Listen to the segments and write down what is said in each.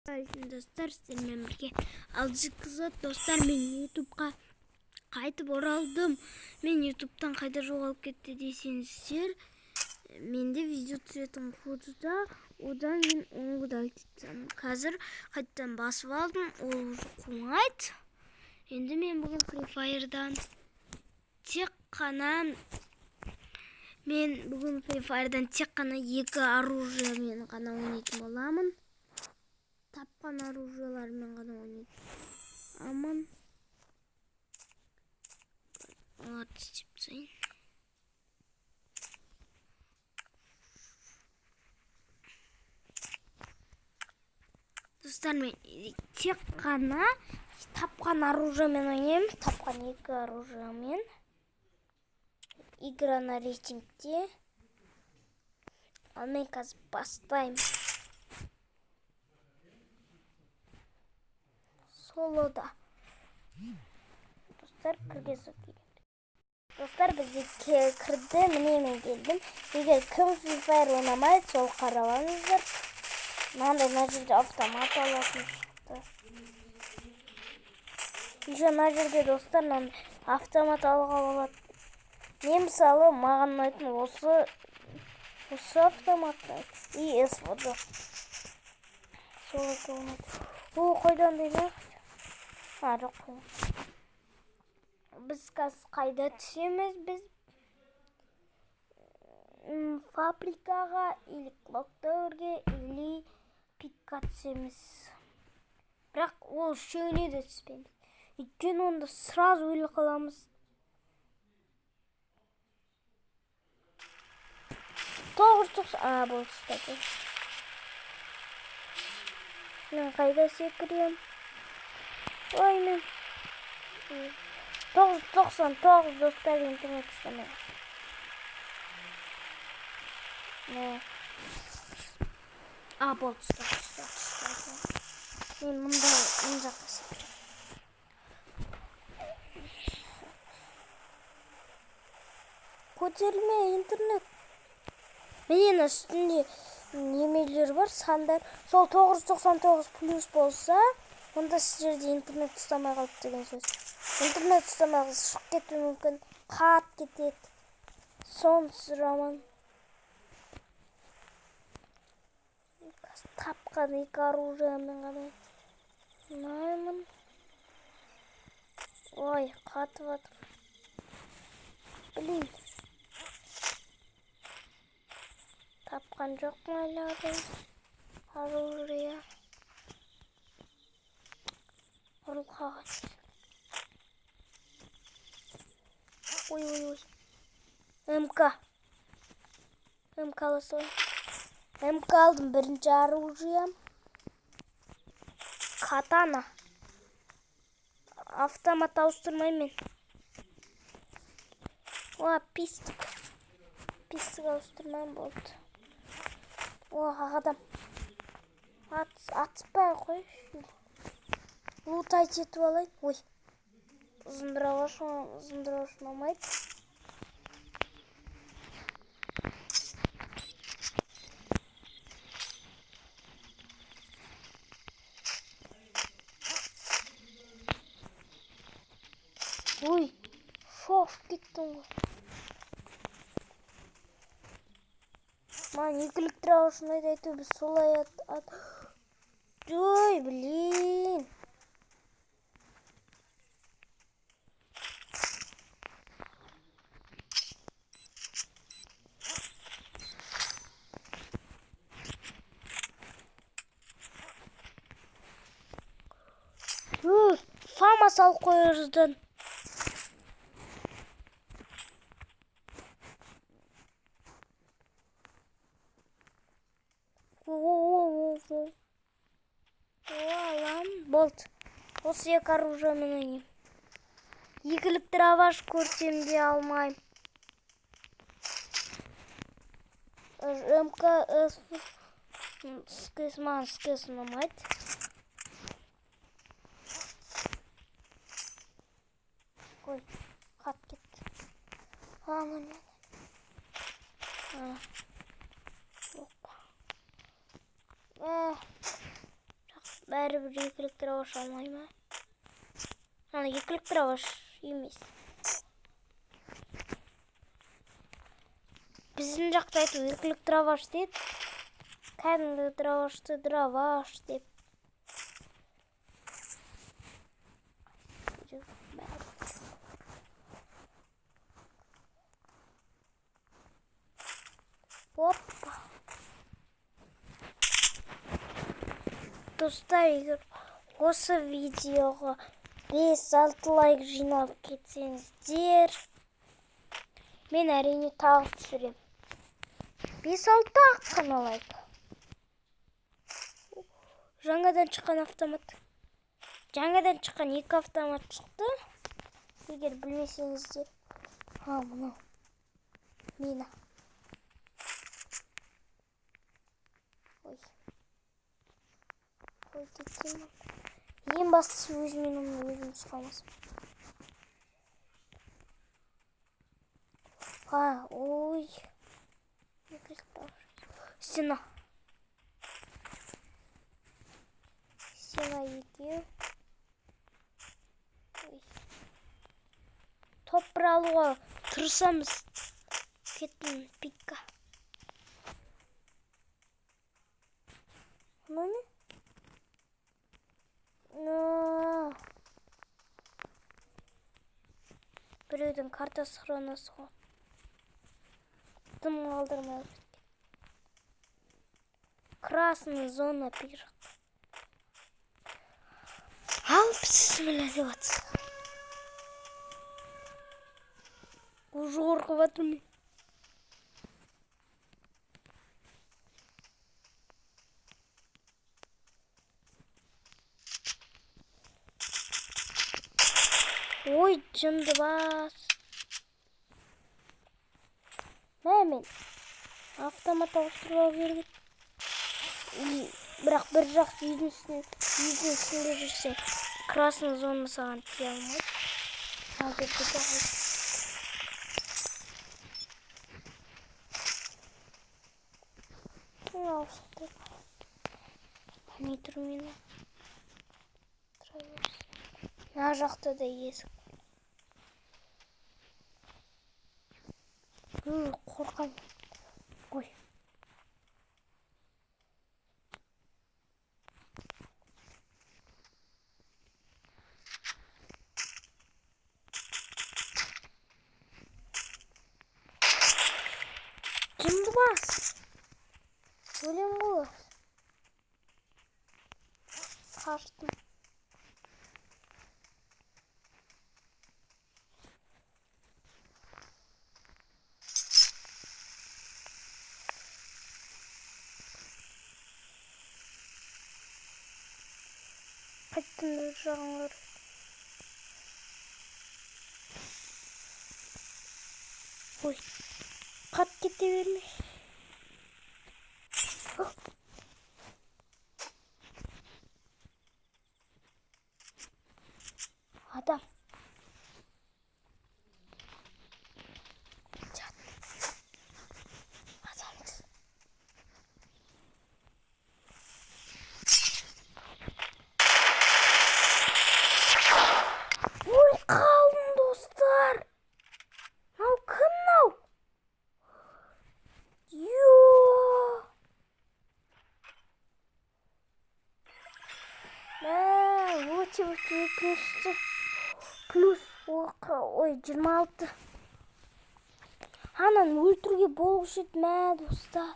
Достар, сіздермен бірге алжықызы достар, мен ютубқа қайтып оралдым. Мен ютубтан қайда жоғалып кетті десеңіздер, менде видео түсетін фотода, одан мен оны да айтсам. Қазір қайттан басып алдым, ол қоңайды. Енді мен бүгін Free Fire'дан тек қана екі оружиемен ғана ойнайтын боламын. Тапқан оружиелармен ғана ойнайтын. Аман. Ладно, істеп тастайын. Достар, мен тек қана тапқан оружиемен ойнаймын. Тапқан екі оружиемен. Игра на рейтингте. Ал мен қазір бастаймын. Солода. Достар, кіргізу керек. Достар, бізде кірді, міне мен келдім. Егер кім Free Fire ойнамайды, сол қаралаңыздар. Мына жерде автомат алатын шықты. Мына жерде достар, автомат алуға болады. Мен мысалы маған ұнайтын осы автоматты. И СВД. Солода ойнайды. Қойдан дейді? Жоқ қойдан. Біз қайда түсеміз? Біз фабрикаға, или клоктаурге, или пикка түсеміз. Бірақ ол үшеуіне де түспейміз. Өйткені онда сразу өліп қаламыз. Болды, кстати. Мен қайда секірем? Ой, мен 999 достар, интернет істемей. Болды, стоп. Мен мұнда қасып. Көтерілме интернет. Менен үстінде немелер бар, сандар. Сол 999 плюс болса, онда сіздерде интернет ұстамай қалып деген сөз. Интернет ұстамай қалып шығып кетуі мүмкін, қат кетеді. Сонсыз роман. Тапқан екі оружиемен ғана ойнаймын. Ой, қатып жатыр. Блин. Тапқан жоқпын әлі оружие. Ұрылқаған. Ой. МК аласың. МК алдым, бірінші оружием. Катана. Автомат ауыстырмаймен. Пистік. Пистік ауыстырмайын болды. Адам. Атыспай қой. Лутайт етіп алайын. Ой. Ұзындырауыш ұнамайды. Ой. Шоқ кеттім ғой. Екіліктір ауышын айту, біз солай Ой, блин. Фама сал қойырдың. Болды. Осы екі оружиемен ойнаймын. Екіліктір аваш көрсем де алмайым. МК скес ұнамайды. Ой, қат кетті. бәрібір екілік дробаш алмай ма? Ана екілік дробаш емес. Біздің жақта айту екілік дробаш дейді. Кәдімгі дробашты дробаш деп. Опа. Достар, егер осы видеоға 5-6 лайк жиналып кетсеңіздер, мен әрине тағы түсірем. 5-6 қана лайк. Жаңадан шыққан автомат. Жаңадан шыққан 2 автомат шықты. Егер білмесеңіздер. Мұны. Мина. Ең бастысы өзімен өзім сұқамыз. Ой. Стена. Стена екеу. Топ бір алуға тырысамыз. Кеттім пикка. Мұны не? Біреудің картасы хронасы ғой. Тым қалдырмай өткен. Красный зона пирог. Ал бісміллә деп атсы. Уже қорқып атырмын. Ой, жынды бас. Мен автомат ауыстырып берген. Бірақ бір жақсы үйдің үстінде жүрсе, красный зона саған тие алмайды. Ал жерде жағай. Ауыстыр. Не тұр мені? Мына жақта да есік. Қорқам. Ой. Жынды бас. Өлем ғой. Қаштым. Қайттым бір жағыңдар. Ой, қат кете берме. Адам. Ой, қалдым достар. Мынау кім мынау? Өте екіншісі. Плюс, ой, 26. Анан өлтіруге болушы еді мә достар.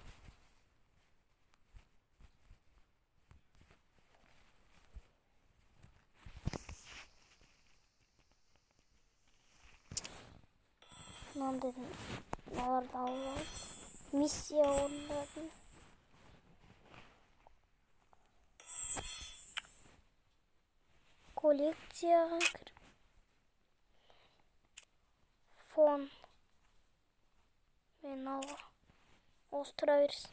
Мынандай мыналарды алып миссия орындадым. Коллекцияға кіріп. Фон. Мен алға. Остыра берсін.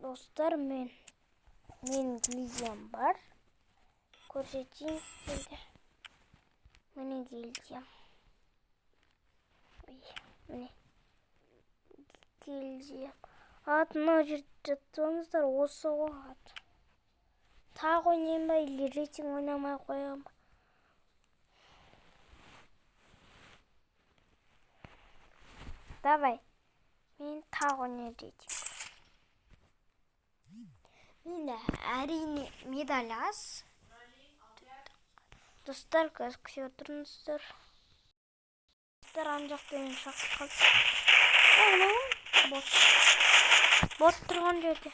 Достар, мен гильдиям бар. Көрсетейін сіздерге. Міне гильдиям. Міне. Гильдиям. Ат мына жерде жатсаңыздар, осы ғой ат. Тағы ойнайын ба, или рейтинг ойнамай қоямын ба? Давай. Мен тағы ойнайын рейтинг. Менде әрине медаль аз. Достар, көз күші отырыңыздар. Достар, анжақтайын шаққал. Бот тұрған жерде.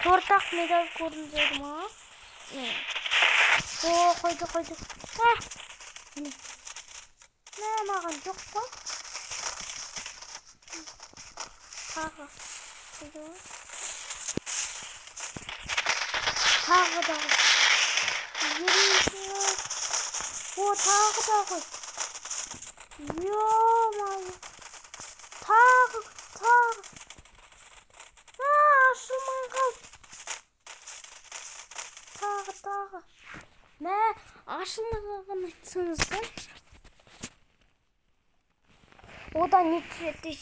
Тортақ медаль көрдіңіздер ма? О, қойды. Маған жоқ па? Тағы. Тағы да ғой. О, тағы да ғой. Ё-май. Тағы. Ашылмай қалды. Тағы. Мә, ашылмай қалған айтсаңыздар. Одан не түседі